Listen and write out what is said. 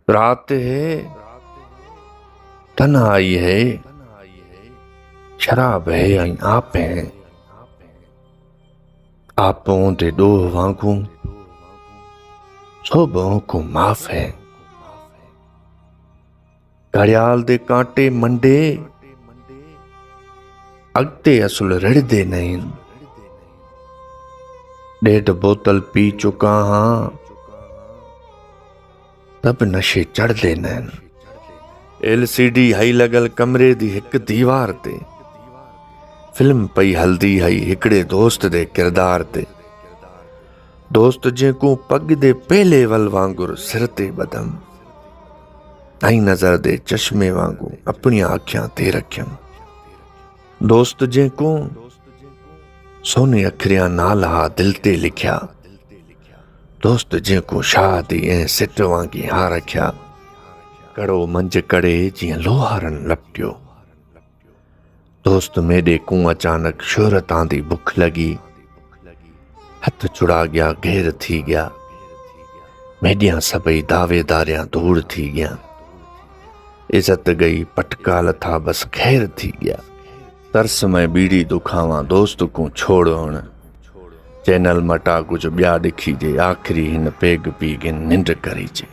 रात है, तन्हाई है, शराब है ऐं आप हैं। आपों ते ॾोह वांगुरु सोबों को माफ़ है। घड़ियाल दे कांटे मंडे अॻिते असुल रिड़दे न आहिनि। 1.5 बोतल पी चुका हां त बि नशे चढ़दे न आहिनि। LCD हई लॻल कमरे दी हिक दीवार ते फिल्म पई हलदी हई हिकड़े दोस्त दे किरदार ते। दोस्त जेको पग दे पहले वल वांगुर सिर ते ॿधम ऐं नज़र दे चश्मे वांगुर अपनी अखियां ते रखियम। दोस्त जेको सोने अखरियां नाला दिल ते लिखिया। दोस्त जेको शादी ऐं सिट वांगी हा रखिया। कड़ो मंझ कड़े जियां लोहारन लपटियो। दोस्त मेॾे कूं अचानक शोहरतां दी बुख लगी। हथ छुड़ा गया घेर थी गया। मेडियां सबई दावेदारियां धूड़ थी गया। इज्जत गई पटकाल था बस खैर थी गया। तरस में बीड़ी दुखावा दोस्त को छोड़ण। चैनल मटा कुछ ॿिया ॾिखीजे आख़िरी हिन पेग पी के निंड करीजे।